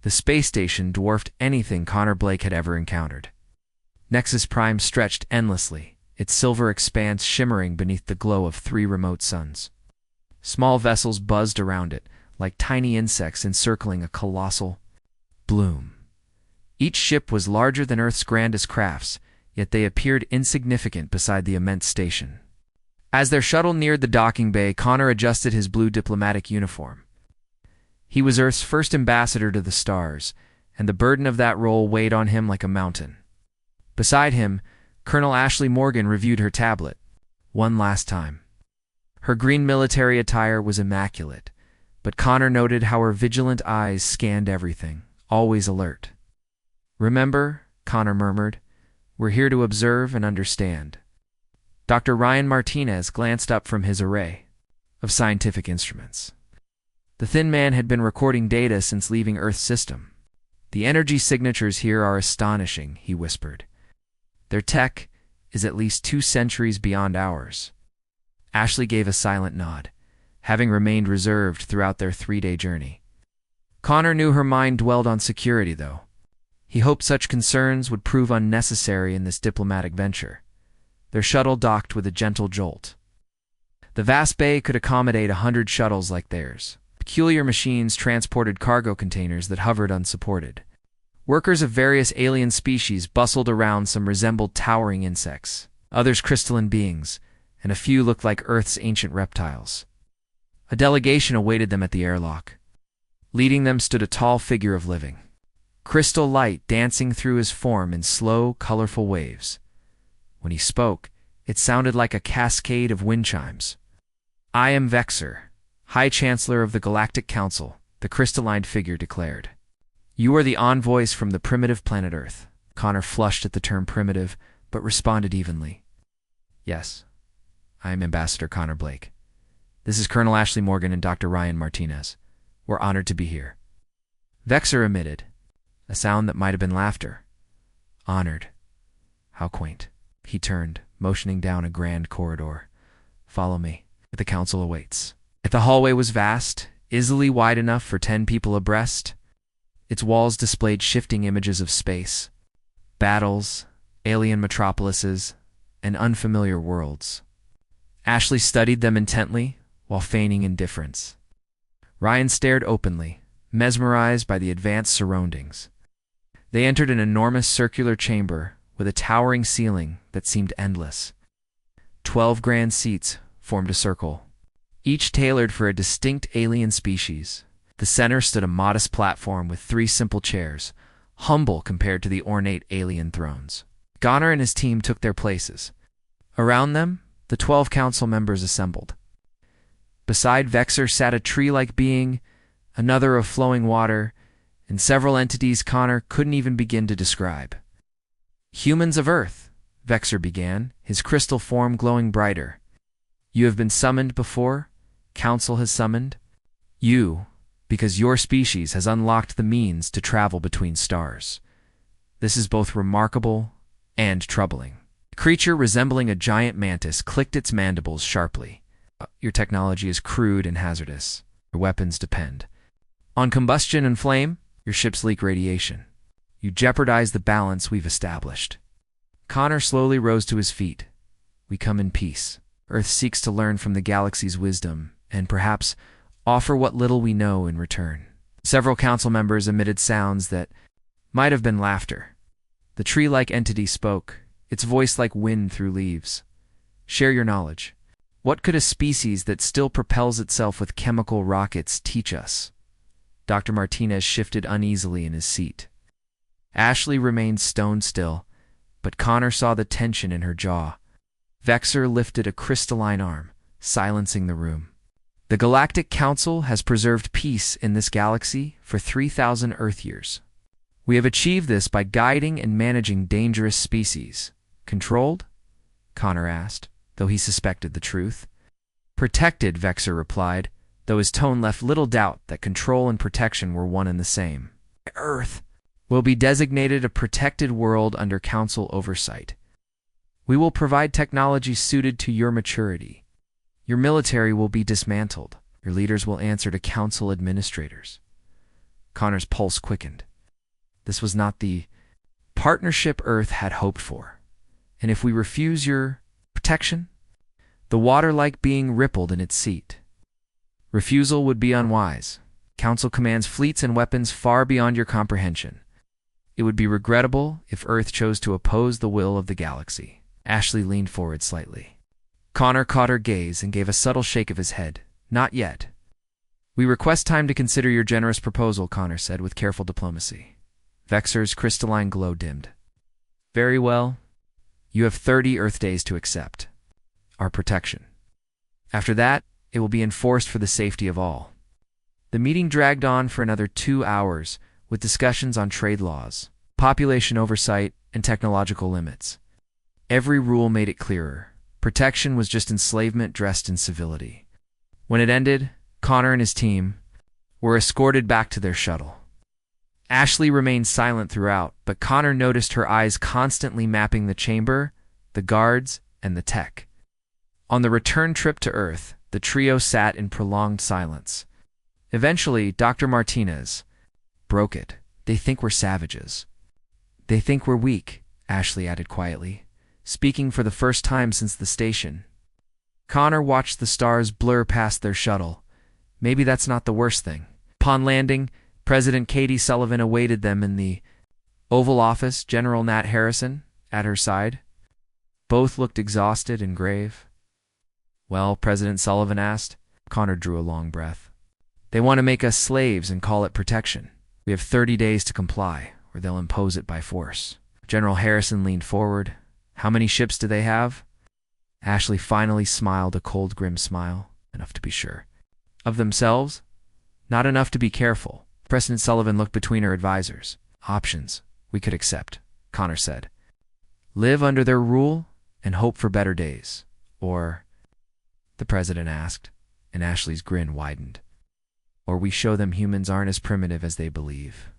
The space station dwarfed anything Connor Blake had ever encountered. Nexus Prime stretched endlessly, its silver expanse shimmering beneath the glow of 3 remote suns. Small vessels buzzed around it, like tiny insects encircling a colossal bloom. Each ship was larger than Earth's grandest crafts, yet they appeared insignificant beside the immense station. As their shuttle neared the docking bay, Connor adjusted his blue diplomatic uniform. He was Earth's first ambassador to the stars, and the burden of that role weighed on him like a mountain. Beside him, Colonel Ashley Morgan reviewed her tablet, one last time. Her green military attire was immaculate, but Connor noted how her vigilant eyes scanned everything, always alert. "Remember," Connor murmured, "we're here to observe and understand." Dr. Ryan Martinez glanced up from his array of scientific instruments. The thin man had been recording data since leaving Earth's system. "The energy signatures here are astonishing," he whispered. "Their tech is at least 2 centuries beyond ours." Ashley gave a silent nod, having remained reserved throughout their 3-day journey. Connor knew her mind dwelled on security, though. He hoped such concerns would prove unnecessary in this diplomatic venture. Their shuttle docked with a gentle jolt. The vast bay could accommodate 100 shuttles like theirs. Peculiar machines transported cargo containers that hovered unsupported. Workers of various alien species bustled around. Some resembled towering insects, others crystalline beings, and a few looked like Earth's ancient reptiles. A delegation awaited them at the airlock. Leading them stood a tall figure of living, crystal light dancing through his form in slow, colorful waves. When he spoke, it sounded like a cascade of wind chimes. "I am Vexer, High Chancellor of the Galactic Council," the crystalline figure declared. "You are the envoys from the primitive planet Earth." Connor flushed at the term primitive, but responded evenly. "Yes, I am Ambassador Connor Blake. This is Colonel Ashley Morgan and Dr. Ryan Martinez. We're honored to be here." Vexer emitted a sound that might have been laughter. "Honored. How quaint." He turned, motioning down a grand corridor. "Follow me. The council awaits." The hallway was vast, easily wide enough for 10 people abreast. Its walls displayed shifting images of space, battles, alien metropolises, and unfamiliar worlds. Ashley studied them intently while feigning indifference. Ryan stared openly, mesmerized by the advanced surroundings. They entered an enormous circular chamber with a towering ceiling that seemed endless. 12 grand seats formed a circle, each tailored for a distinct alien species. The center stood a modest platform with 3 simple chairs, humble compared to the ornate alien thrones. Connor and his team took their places. Around them, the 12 council members assembled. Beside Vexer sat a tree-like being, another of flowing water, and several entities Connor couldn't even begin to describe. "Humans of Earth," Vexer began, his crystal form glowing brighter. "You have been summoned before. Council has summoned you because your species has unlocked the means to travel between stars. This is both remarkable and troubling." A creature resembling a giant mantis clicked its mandibles sharply. "Your technology is crude and hazardous. Your weapons depend on combustion and flame. Your ships leak radiation. You jeopardize the balance we've established." Connor slowly rose to his feet. "We come in peace. Earth seeks to learn from the galaxy's wisdom, and perhaps offer what little we know in return." Several council members emitted sounds that might have been laughter. The tree-like entity spoke, its voice like wind through leaves. "Share your knowledge. What could a species that still propels itself with chemical rockets teach us?" Dr. Martinez shifted uneasily in his seat. Ashley remained stone still, but Connor saw the tension in her jaw. Vexer lifted a crystalline arm, silencing the room. "The Galactic Council has preserved peace in this galaxy for 3,000 Earth years. We have achieved this by guiding and managing dangerous species." "Controlled?" Connor asked, though he suspected the truth. "Protected," Vexer replied, though his tone left little doubt that control and protection were one and the same. "Earth will be designated a protected world under Council oversight. We will provide technology suited to your maturity. Your military will be dismantled. Your leaders will answer to Council administrators." Connor's pulse quickened. This was not the partnership Earth had hoped for. And if we refuse your protection? The water-like being rippled in its seat. Refusal would be unwise. Council commands fleets and weapons far beyond your comprehension. It would be regrettable if Earth chose to oppose the will of the galaxy. Ashley leaned forward slightly. Connor caught her gaze and gave a subtle shake of his head. Not yet. We request time to consider your generous proposal, Connor said with careful diplomacy. Vexor's crystalline glow dimmed. Very well. You have 30 Earth days to accept our protection. After that, it will be enforced for the safety of all. The meeting dragged on for another 2 hours with discussions on trade laws, population oversight, and technological limits. Every rule made it clearer. Protection was just enslavement dressed in civility. When it ended, Connor and his team were escorted back to their shuttle. Ashley remained silent throughout, but Connor noticed her eyes constantly mapping the chamber, the guards, and the tech. On the return trip to Earth, the trio sat in prolonged silence. Eventually, Dr. Martinez broke it. They think we're savages. They think we're weak, Ashley added quietly, speaking for the first time since the station. Connor watched the stars blur past their shuttle. Maybe that's not the worst thing. Upon landing, President Katie Sullivan awaited them in the Oval Office, General Nat Harrison at her side. Both looked exhausted and grave. Well, President Sullivan asked. Connor drew a long breath. They want to make us slaves and call it protection. We have 30 days to comply, or they'll impose it by force. General Harrison leaned forward. How many ships do they have? Ashley finally smiled a cold, grim smile. Enough to be sure. Of themselves? Not enough to be careful. President Sullivan looked between her advisors. Options we could accept, Connor said. Live under their rule and hope for better days. Or, the president asked, and Ashley's grin widened. Or we show them humans aren't as primitive as they believe.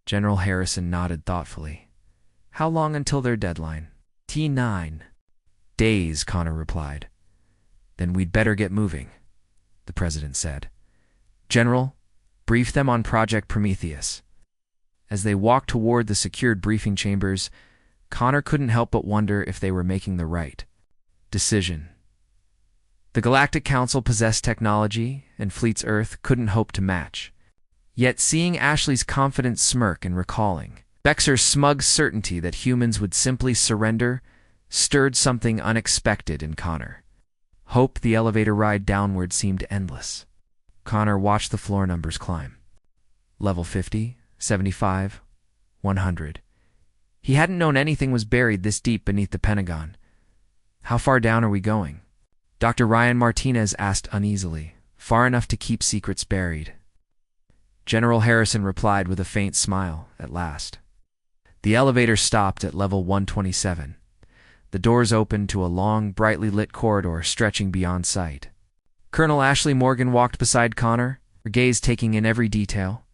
General Harrison nodded thoughtfully. How long until their deadline? T9. Days, Connor replied. Then we'd better get moving, the president said. General, brief them on Project Prometheus. As they walked toward the secured briefing chambers, Connor couldn't help but wonder if they were making the right decision. The Galactic Council possessed technology, and Fleet's Earth couldn't hope to match. Yet seeing Ashley's confident smirk and recalling Vexor's smug certainty that humans would simply surrender stirred something unexpected in Connor. Hope the elevator ride downward seemed endless. Connor watched the floor numbers climb. Level 50, 75, 100. He hadn't known anything was buried this deep beneath the Pentagon. How far down are we going? Dr. Ryan Martinez asked uneasily. Far enough to keep secrets buried. General Harrison replied with a faint smile, at last. The elevator stopped at level 127. The doors opened to a long, brightly lit corridor stretching beyond sight. Colonel Ashley Morgan walked beside Connor, her gaze taking in every detail.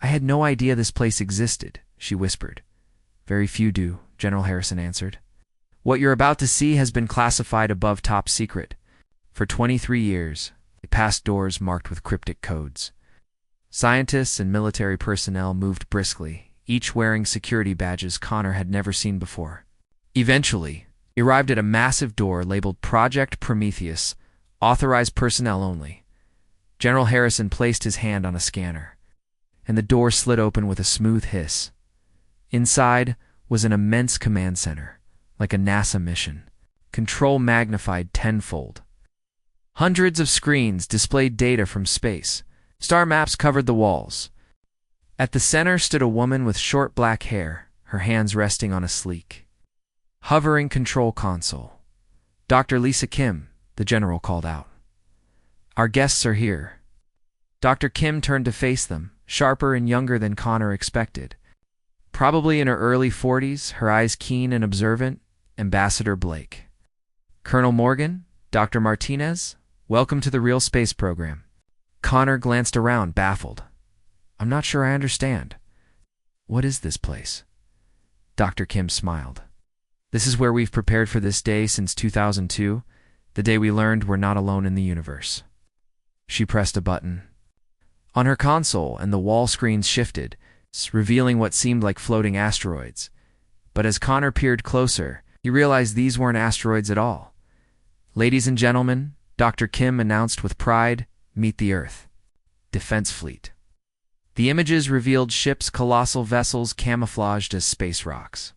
I had no idea this place existed, she whispered. Very few do, General Harrison answered. What you're about to see has been classified above top secret. For 23 years, they passed doors marked with cryptic codes. Scientists and military personnel moved briskly, each wearing security badges Connor had never seen before. Eventually, he arrived at a massive door labeled Project Prometheus, authorized personnel only. General Harrison placed his hand on a scanner, and the door slid open with a smooth hiss. Inside was an immense command center, like a NASA mission, control magnified tenfold. Hundreds of screens displayed data from space. Star maps covered the walls. At the center stood a woman with short black hair, her hands resting on a sleek, hovering control console. Dr. Lisa Kim, the general called out. Our guests are here. Dr. Kim turned to face them, sharper and younger than Connor expected. Probably in her early 40s, her eyes keen and observant, Ambassador Blake. Colonel Morgan, Dr. Martinez, welcome to the Real Space Program. Connor glanced around, baffled. I'm not sure I understand. What is this place? Dr. Kim smiled. This is where we've prepared for this day since 2002, the day we learned we're not alone in the universe. She pressed a button. on her console, and the wall screens shifted, revealing what seemed like floating asteroids. But as Connor peered closer, he realized these weren't asteroids at all. "Ladies and gentlemen," Dr. Kim announced with pride, "meet the Earth Defense Fleet." The images revealed ships, colossal vessels camouflaged as space rocks.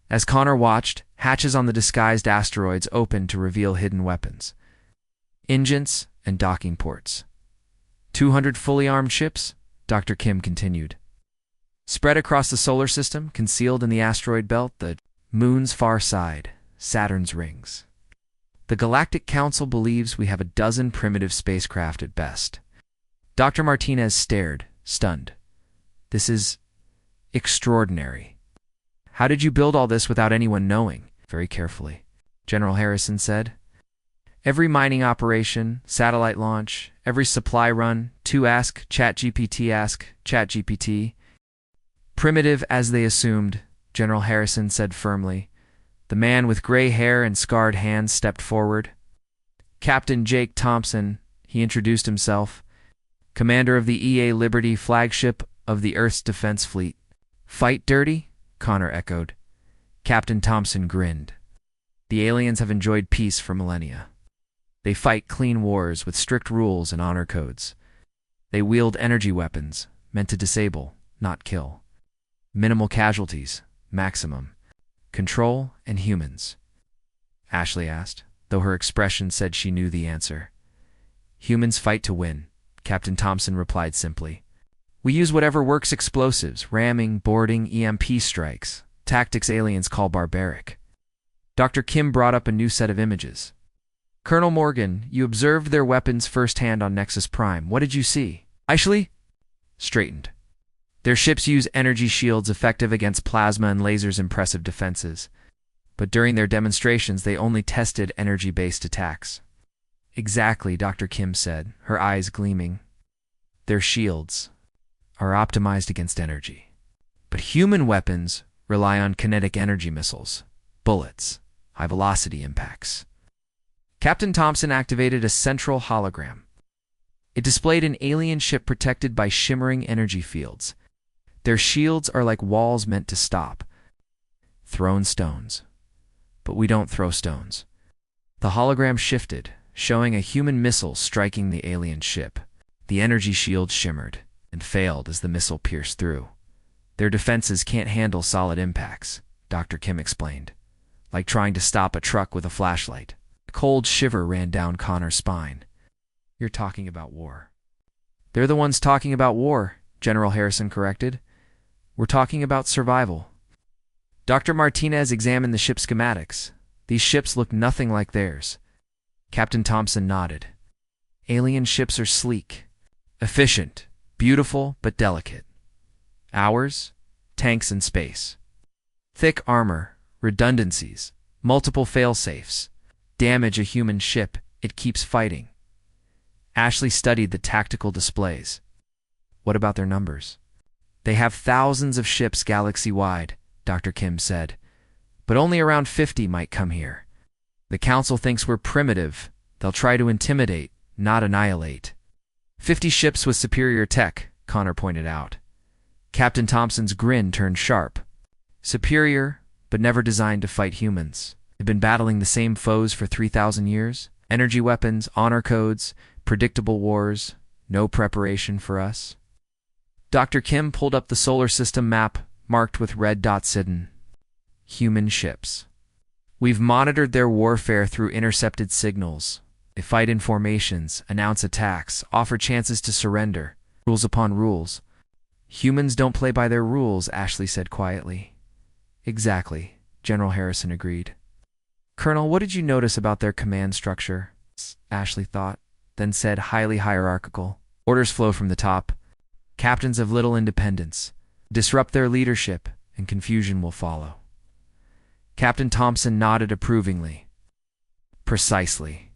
As Connor watched, hatches on the disguised asteroids opened to reveal hidden weapons, engines, and docking ports. 200 fully armed ships, Dr. Kim continued. Spread across the solar system, concealed in the asteroid belt, the moon's far side, Saturn's rings. The Galactic Council believes we have a dozen primitive spacecraft at best. Dr. Martinez stared, stunned. "This is extraordinary. How did you build all this without anyone knowing?" "Very carefully," General Harrison said. "Every mining operation, satellite launch, every supply run, ask ChatGPT. Primitive as they assumed," General Harrison said firmly. The man with gray hair and scarred hands stepped forward. "Captain Jake Thompson," he introduced himself, "commander of the EA Liberty, flagship of the Earth's Defense Fleet." "Fight dirty?" Connor echoed. Captain Thompson grinned. "The aliens have enjoyed peace for millennia. They fight clean wars with strict rules and honor codes. They wield energy weapons, meant to disable, not kill. Minimal casualties, maximum. Control and humans." Ashley asked, though her expression said she knew the answer. "Humans fight to win," Captain Thompson replied simply. "We use whatever works: explosives, ramming, boarding, EMP strikes, tactics aliens call barbaric." Dr. Kim brought up a new set of images. "Colonel Morgan, you observed their weapons firsthand on Nexus Prime. What did you see?" Ashley straightened. "Their ships use energy shields effective against plasma and lasers, impressive defenses. But during their demonstrations, they only tested energy-based attacks." "Exactly," Dr. Kim said, her eyes gleaming. "Their shields are optimized against energy. But human weapons rely on kinetic energy missiles, bullets, high-velocity impacts." Captain Thompson activated a central hologram. It displayed an alien ship protected by shimmering energy fields. "Their shields are like walls meant to stop thrown stones. But we don't throw stones." The hologram shifted, showing a human missile striking the alien ship. The energy shield shimmered and failed as the missile pierced through. "Their defenses can't handle solid impacts," Dr. Kim explained, "like trying to stop a truck with a flashlight." A cold shiver ran down Connor's spine. "You're talking about war." "They're the ones talking about war," General Harrison corrected. "We're talking about survival." Dr. Martinez examined the ship schematics. These ships look nothing like theirs. Captain Thompson nodded. "Alien ships are sleek, efficient, beautiful, but delicate. Ours, tanks in space. Thick armor, redundancies, multiple fail-safes. Damage a human ship, it keeps fighting." Ashley studied the tactical displays. "What about their numbers?" "They have thousands of ships galaxy-wide," Dr. Kim said, "but only around 50 might come here. The Council thinks we're primitive. They'll try to intimidate, not annihilate." 50 ships with superior tech," Connor pointed out. Captain Thompson's grin turned sharp. "Superior, but never designed to fight humans. They've been battling the same foes for 3,000 years. Energy weapons, honor codes, predictable wars, no preparation for us." Dr. Kim pulled up the solar system map, marked with red dots hidden. "Human ships. We've monitored their warfare through intercepted signals. They fight in formations, announce attacks, offer chances to surrender. Rules upon rules." "Humans don't play by their rules," Ashley said quietly. "Exactly," General Harrison agreed. "Colonel, what did you notice about their command structure?" Ashley thought, then said, "Highly hierarchical. Orders flow from the top. Captains have little independence. Disrupt their leadership, and confusion will follow." Captain Thompson nodded approvingly. "Precisely.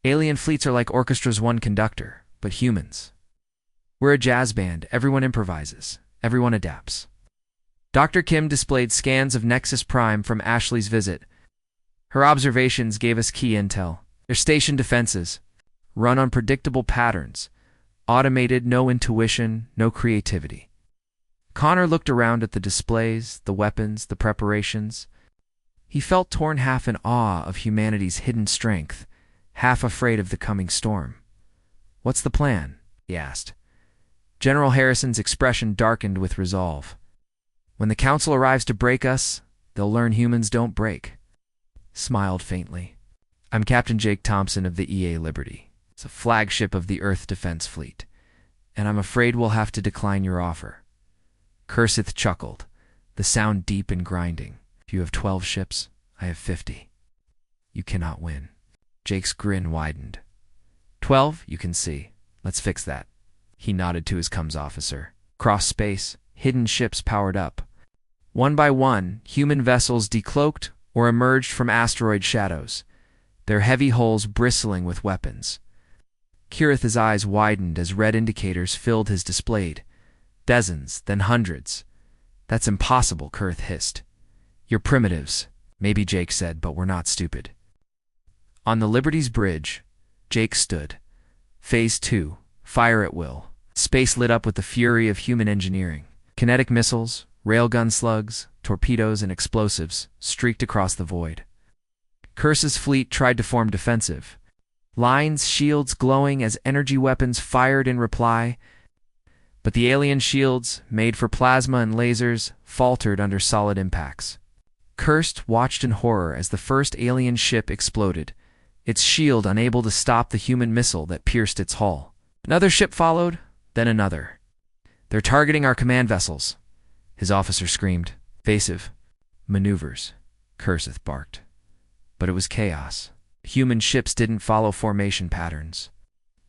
Alien fleets are like orchestras, one conductor, but humans. We're a jazz band. Everyone improvises. Everyone adapts." Dr. Kim displayed scans of Nexus Prime from Ashley's visit. Her observations gave us key intel. Their station defenses run on predictable patterns, Automated, no intuition, no creativity. Connor looked around at the displays, the weapons, the preparations. He felt torn, half in awe of humanity's hidden strength, half afraid of the coming storm. "What's the plan?" he asked. General Harrison's expression darkened with resolve. "When the Council arrives to break us, they'll learn humans don't break." Smiled faintly. "I'm Captain Jake Thompson of the EA Liberty. It's a flagship of the Earth Defense Fleet, and I'm afraid we'll have to decline your offer." Cursith chuckled, the sound deep and grinding. "If you have 12 ships, I have 50. You cannot win." Jake's grin widened. 12, you can see. Let's fix that." He nodded to his comms officer. Cross space, hidden ships powered up. One by one, human vessels decloaked or emerged from asteroid shadows, their heavy hulls bristling with weapons. Kirith's eyes widened as red indicators filled his display. Dozens, then hundreds. "That's impossible," Kirith hissed. "You're primitives," maybe Jake said, "but we're not stupid." On the Liberty's bridge, Jake stood. Phase 2, fire at will. Space lit up with the fury of human engineering. Kinetic missiles, railgun slugs, torpedoes, and explosives streaked across the void. Curse's fleet tried to form defensive. Lines, shields glowing as energy weapons fired in reply. But the alien shields, made for plasma and lasers, faltered under solid impacts. Cursed watched in horror as the first alien ship exploded, its shield unable to stop the human missile that pierced its hull. Another ship followed, then another. "They're targeting our command vessels," his officer screamed. "Evasive maneuvers," Cursith barked. But it was chaos. Human ships didn't follow formation patterns.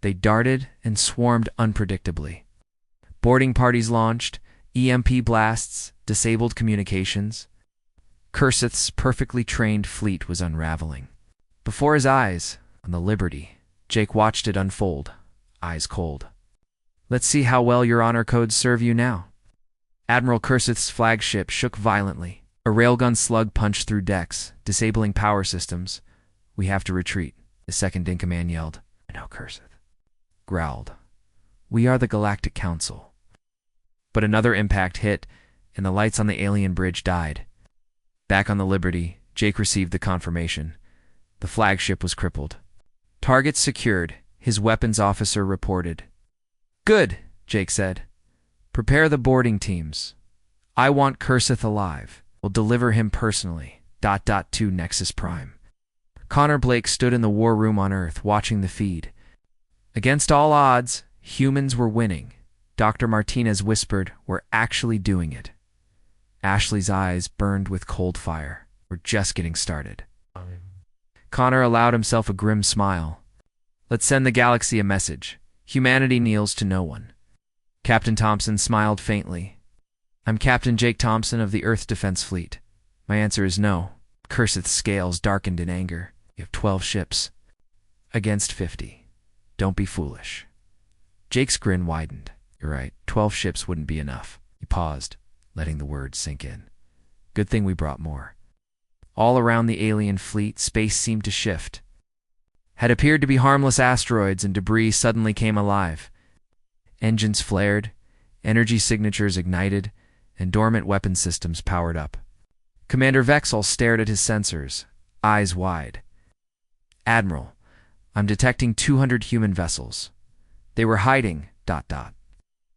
They darted and swarmed unpredictably. Boarding parties launched, EMP blasts, disabled communications. Cursith's perfectly trained fleet was unraveling. Before his eyes, on the Liberty, Jake watched it unfold, eyes cold. "Let's see how well your honor codes serve you now." Admiral Cursith's flagship shook violently. A railgun slug punched through decks, disabling power systems. "We have to retreat," the second-in-command yelled. "I know," Cursith growled. "We are the Galactic Council." But another impact hit, and the lights on the alien bridge died. Back on the Liberty, Jake received the confirmation. The flagship was crippled. "Targets secured," his weapons officer reported. "Good," Jake said. "Prepare the boarding teams. I want Cursith alive. We'll deliver him personally. ... to Nexus Prime." Connor Blake stood in the war room on Earth, watching the feed. Against all odds, humans were winning. Dr. Martinez whispered, "We're actually doing it." Ashley's eyes burned with cold fire. "We're just getting started." Connor allowed himself a grim smile. "Let's send the galaxy a message. Humanity kneels to no one." Captain Thompson smiled faintly. "I'm Captain Jake Thompson of the Earth Defense Fleet. My answer is no." Cursith's scales darkened in anger. "You have 12 ships. Against 50. Don't be foolish." Jake's grin widened. "You're right. 12 ships wouldn't be enough." He paused, letting the words sink in. "Good thing we brought more." All around the alien fleet, space seemed to shift. Had appeared to be harmless asteroids and debris suddenly came alive. Engines flared, energy signatures ignited, and dormant weapon systems powered up. Commander Vexel stared at his sensors, eyes wide. "Admiral, I'm detecting 200 human vessels. They were hiding, ...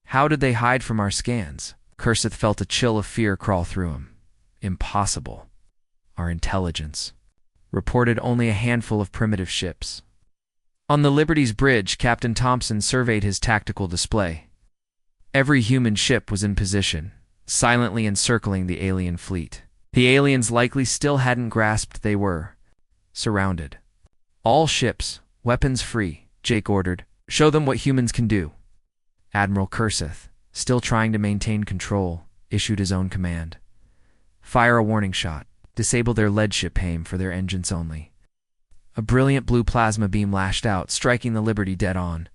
How did they hide from our scans?" Cursith felt a chill of fear crawl through him. "Impossible. Our intelligence reported only a handful of primitive ships." On the Liberty's bridge, Captain Thompson surveyed his tactical display. Every human ship was in position, silently encircling the alien fleet. The aliens likely still hadn't grasped they were surrounded. "All ships, weapons free," Jake ordered. "Show them what humans can do." Admiral Cursith, still trying to maintain control, issued his own command. "Fire a warning shot. Disable their lead ship aim for their engines only." A brilliant blue plasma beam lashed out, striking the Liberty dead on.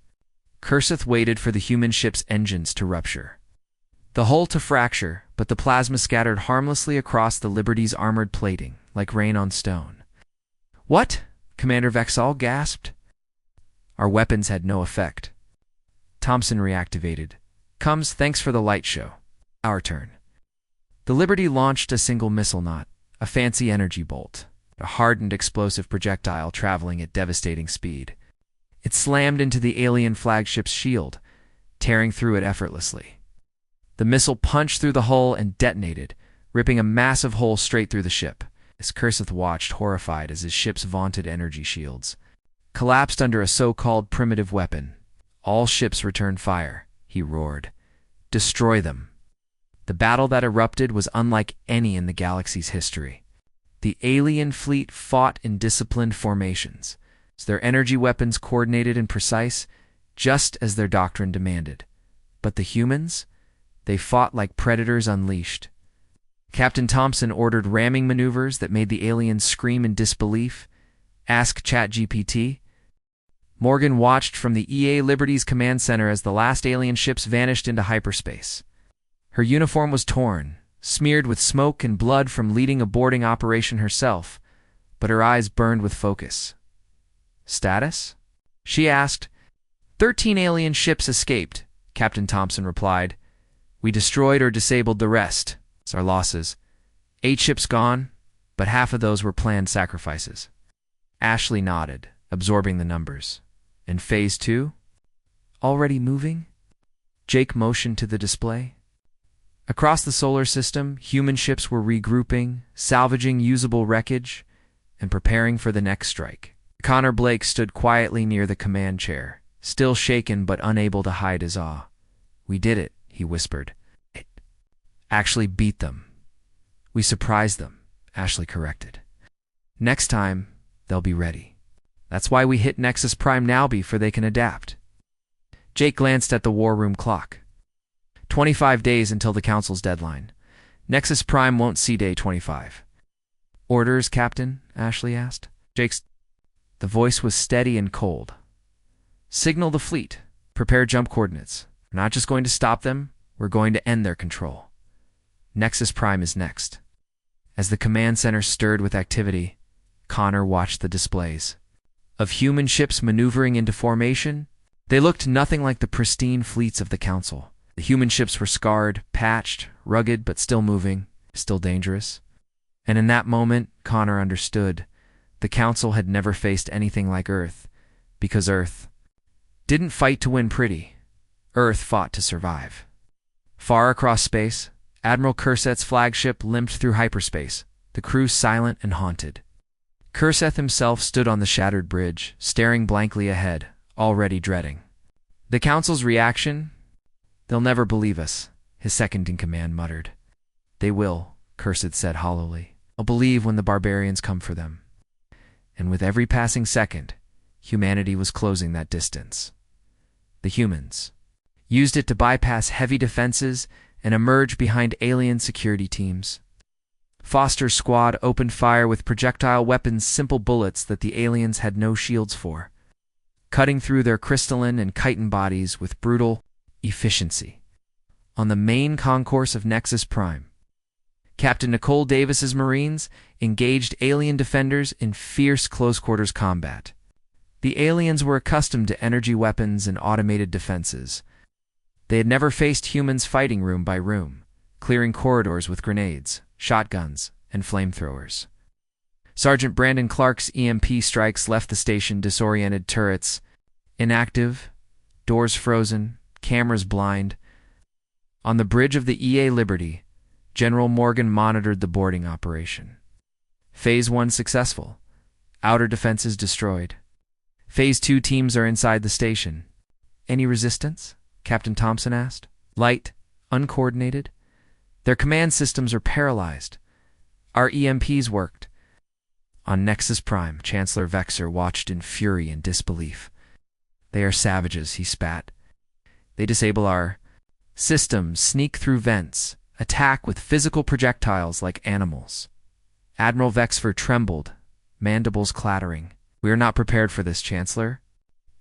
Cursith waited for the human ship's engines to rupture, the hull to fracture, but the plasma scattered harmlessly across the Liberty's armored plating, like rain on stone. "What?" Commander Vexal gasped. "Our weapons had no effect." Thompson reactivated. Comes, thanks for the light show. Our turn. The Liberty launched a single missile, not a fancy energy bolt, a hardened explosive projectile traveling at devastating speed. It slammed into the alien flagship's shield, tearing through it effortlessly. The missile punched through the hull and detonated, ripping a massive hole straight through the ship. As Kurseth watched, horrified, as his ship's vaunted energy shields collapsed under a so-called primitive weapon. All ships return fire, he roared. Destroy them. The battle that erupted was unlike any in the galaxy's history. The alien fleet fought in disciplined formations, their energy weapons coordinated and precise, just as their doctrine demanded. But the humans? They fought like predators unleashed. Captain Thompson ordered ramming maneuvers that made the aliens scream in disbelief. Ask ChatGPT. Morgan watched from the EA Liberty's command center as the last alien ships vanished into hyperspace. Her uniform was torn, smeared with smoke and blood from leading a boarding operation herself, but her eyes burned with focus. Status? She asked. 13 alien ships escaped, Captain Thompson replied. We destroyed or disabled the rest. It's our losses. 8 ships gone, but half of those were planned sacrifices. Ashley nodded, absorbing the numbers. And Phase 2? Already moving? Jake motioned to the display. Across the solar system, human ships were regrouping, salvaging usable wreckage, and preparing for the next strike. Connor Blake stood quietly near the command chair, still shaken but unable to hide his awe. We did it, he whispered. It actually beat them. We surprised them, Ashley corrected. Next time, they'll be ready. That's why we hit Nexus Prime now before they can adapt. Jake glanced at the war room clock. 25 days until the Council's deadline. Nexus Prime won't see day 25. Orders, Captain? Ashley asked. The voice was steady and cold. Signal the fleet. Prepare jump coordinates. We're not just going to stop them, we're going to end their control. Nexus Prime is next. As the command center stirred with activity, Connor watched the displays. Of human ships maneuvering into formation, they looked nothing like the pristine fleets of the Council. The human ships were scarred, patched, rugged, but still moving, still dangerous. And in that moment, Connor understood. The Council had never faced anything like Earth, because Earth didn't fight to win pretty. Earth fought to survive. Far across space, Admiral Kurseth's flagship limped through hyperspace, the crew silent and haunted. Kurseth himself stood on the shattered bridge, staring blankly ahead, already dreading. The Council's reaction? They'll never believe us, his second-in-command muttered. They will, Kurseth said hollowly. They'll believe when the barbarians come for them. And with every passing second, humanity was closing that distance. The humans used it to bypass heavy defenses and emerge behind alien security teams. Foster's squad opened fire with projectile weapons, simple bullets that the aliens had no shields for, cutting through their crystalline and chitin bodies with brutal efficiency. On the main concourse of Nexus Prime, Captain Nicole Davis's Marines engaged alien defenders in fierce close-quarters combat. The aliens were accustomed to energy weapons and automated defenses. They had never faced humans fighting room by room, clearing corridors with grenades, shotguns, and flamethrowers. Sergeant Brandon Clark's EMP strikes left the station disoriented turrets inactive, doors frozen, cameras blind. On the bridge of the EA Liberty, General Morgan monitored the boarding operation. Phase 1 successful. Outer defenses destroyed. Phase 2 teams are inside the station. Any resistance? Captain Thompson asked. Light, uncoordinated. Their command systems are paralyzed. Our EMPs worked. On Nexus Prime, Chancellor Vexer watched in fury and disbelief. They are savages, he spat. They disable our systems, sneak through vents, attack with physical projectiles like animals. Admiral Vexer trembled, mandibles clattering. We are not prepared for this, Chancellor.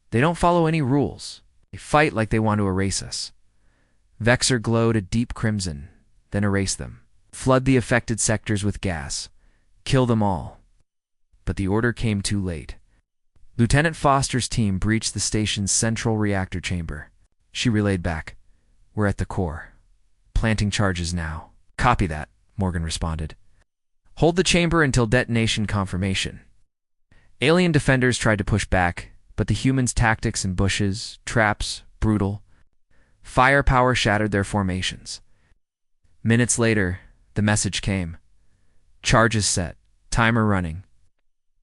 They don't follow any rules. They fight like they want to erase us. Vexer glowed a deep crimson, then erase them. Flood the affected sectors with gas. Kill them all. But the order came too late. Lieutenant Foster's team breached the station's central reactor chamber. She relayed back. We're at the core. Planting charges now. Copy that, Morgan responded. Hold the chamber until detonation confirmation. Alien defenders tried to push back, but the humans' tactics and bushes, traps, brutal. Firepower shattered their formations. Minutes later, the message came. Charges set. Timer running.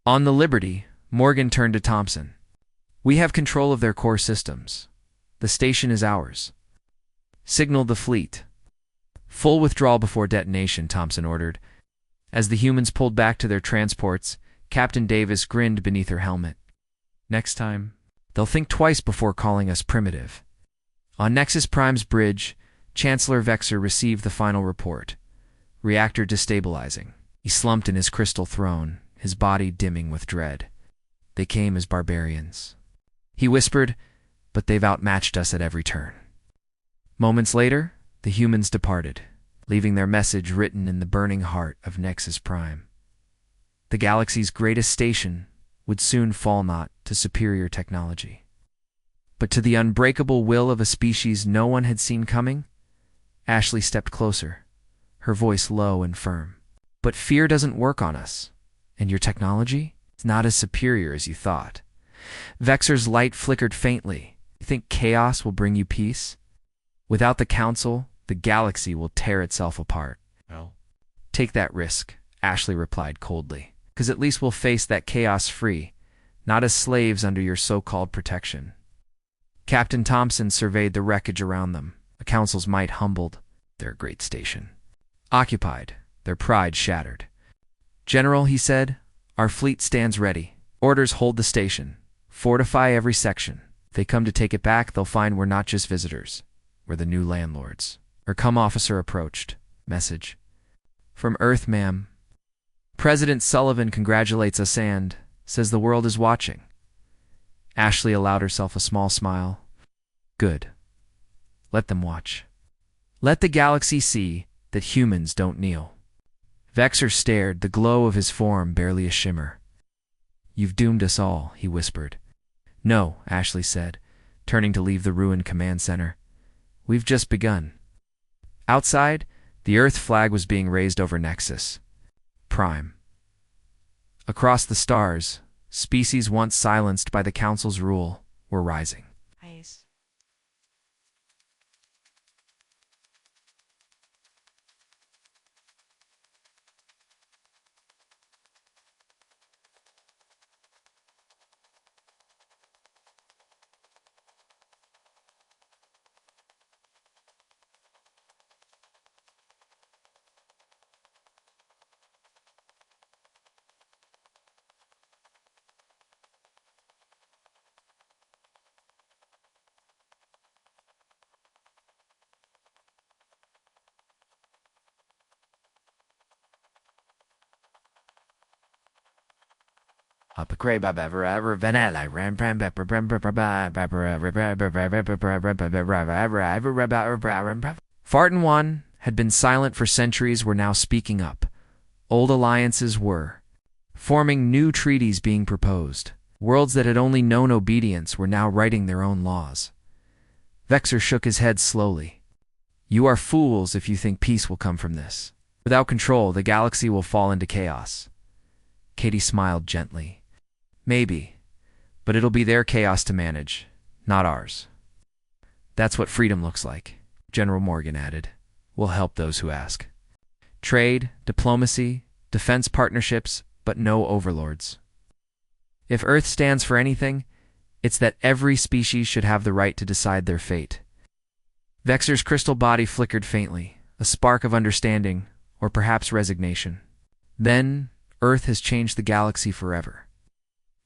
On the Liberty, Morgan turned to Thompson. We have control of their core systems. The station is ours. Signal the fleet. Full withdrawal before detonation, Thompson ordered. As the humans pulled back to their transports, Captain Davis grinned beneath her helmet. Next time, they'll think twice before calling us primitive. On Nexus Prime's bridge, Chancellor Vexer received the final report. Reactor destabilizing. He slumped in his crystal throne, his body dimming with dread. They came as barbarians. He whispered, but they've outmatched us at every turn. Moments later, the humans departed, leaving their message written in the burning heart of Nexus Prime. The galaxy's greatest station would soon fall not to superior technology, but to the unbreakable will of a species no one had seen coming. Ashley stepped closer, her voice low and firm. But fear doesn't work on us, and your technology is not as superior as you thought. Vexer's light flickered faintly. You think chaos will bring you peace? Without the Council, the galaxy will tear itself apart. Well, Take that risk, Ashley replied coldly, because at least we'll face that chaos free, not as slaves under your so-called protection. Captain Thompson surveyed the wreckage around them, the Council's might humbled, their great station. Occupied, their pride shattered. General, he said, our fleet stands ready. Orders hold the station. Fortify every section. If they come to take it back, they'll find we're not just visitors. We're the new landlords. Her come officer approached. Message. From Earth, ma'am. President Sullivan congratulates us and says the world is watching. Ashley allowed herself a small smile. Good. Let them watch. Let the galaxy see that humans don't kneel. Vexer stared, the glow of his form barely a shimmer. You've doomed us all, he whispered. No, Ashley said, turning to leave the ruined command center. We've just begun. Outside, the Earth flag was being raised over Nexus Prime. Across the stars, species once silenced by the Council's rule were rising. Nice. Farton had been silent for centuries, were now speaking up. Old alliances were forming, new treaties being proposed. Worlds that had only known obedience were now writing their own laws. Vexer shook his head slowly. You are fools if you think peace will come from this. Without control, the galaxy will fall into chaos. Katie smiled gently. Maybe, but it'll be their chaos to manage, not ours. That's what freedom looks like, General Morgan added. We'll help those who ask. Trade, diplomacy, defense partnerships, but no overlords. If Earth stands for anything, it's that every species should have the right to decide their fate. Vexer's crystal body flickered faintly, a spark of understanding, or perhaps resignation. Then, Earth has changed the galaxy forever.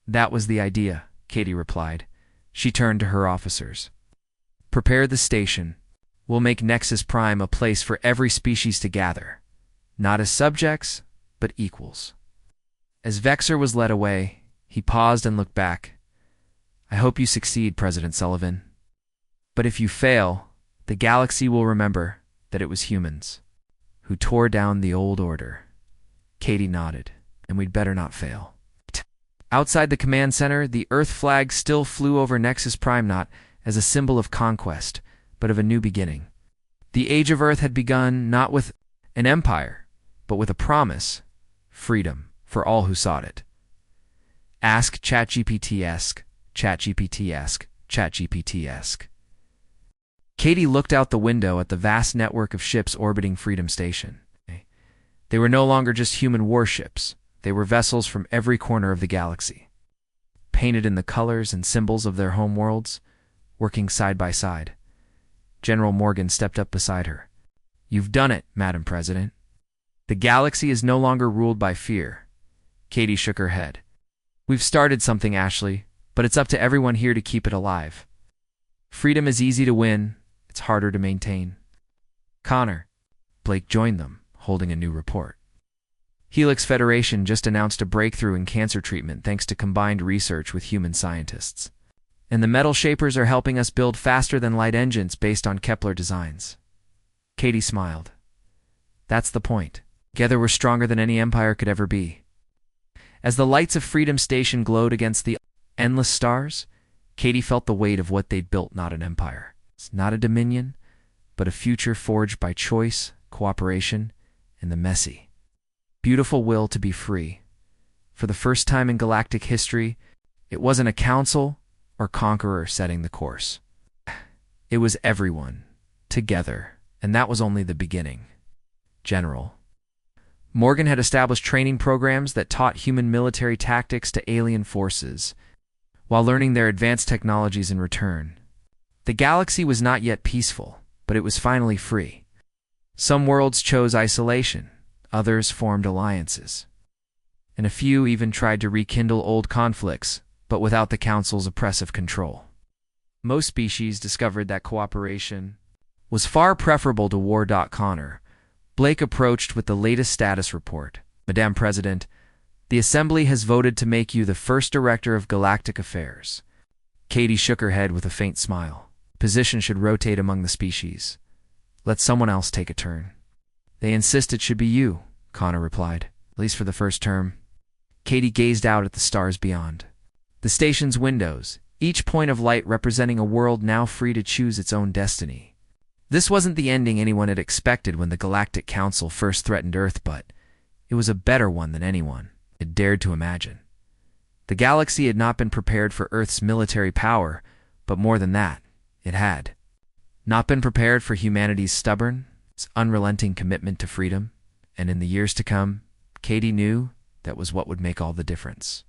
That was the idea, Katie replied. She turned to her officers. Prepare the station. We'll make Nexus Prime a place for every species to gather, not as subjects, but equals. As Vexer was led away, he paused and looked back. I hope you succeed, President Sullivan. But if you fail, the galaxy will remember that it was humans who tore down the old order. Katie nodded, and we'd better not fail. Outside the command center, the Earth flag still flew over Nexus Prime, not as a symbol of conquest, but of a new beginning. The age of Earth had begun not with an empire, but with a promise: freedom for all who sought it. Ask ChatGPT-esque, ChatGPT-esque, ChatGPT-esque. Katie looked out the window at the vast network of ships orbiting Freedom Station. They were no longer just human warships. They were vessels from every corner of the galaxy, painted in the colors and symbols of their home worlds, working side by side. General Morgan stepped up beside her. "You've done it, Madam President. The galaxy is no longer ruled by fear." Katie shook her head. "We've started something, Ashley, but it's up to everyone here to keep it alive. Freedom is easy to win. It's harder to maintain." Connor. Blake joined them, holding a new report. Helix Federation just announced a breakthrough in cancer treatment thanks to combined research with human scientists. And the metal shapers are helping us build faster-than-light engines based on Kepler designs. Katie smiled. "That's the point. Together we're stronger than any empire could ever be." As the lights of Freedom Station glowed against the endless stars, Katie felt the weight of what they'd built: not an empire, not a dominion, but a future forged by choice, cooperation, and the messy, beautiful will to be free. For the first time in galactic history, it wasn't a council or conqueror setting the course. It was everyone, together, and that was only the beginning. General Morgan had established training programs that taught human military tactics to alien forces, while learning their advanced technologies in return. The galaxy was not yet peaceful, but it was finally free. Some worlds chose isolation, others formed alliances, and a few even tried to rekindle old conflicts, but without the Council's oppressive control. Most species discovered that cooperation was far preferable to war. Connor. Blake approached with the latest status report. "Madame President, the Assembly has voted to make you the first Director of Galactic Affairs." Katie shook her head with a faint smile. "Position should rotate among the species. Let someone else take a turn." "They insist it should be you," Connor replied, "at least for the first term." Katie gazed out at the stars beyond. The station's windows, each point of light representing a world now free to choose its own destiny. This wasn't the ending anyone had expected when the Galactic Council first threatened Earth, but it was a better one than anyone had dared to imagine. The galaxy had not been prepared for Earth's military power, but more than that, it had not been prepared for humanity's stubborn, unrelenting commitment to freedom, and in the years to come, Katie knew that was what would make all the difference.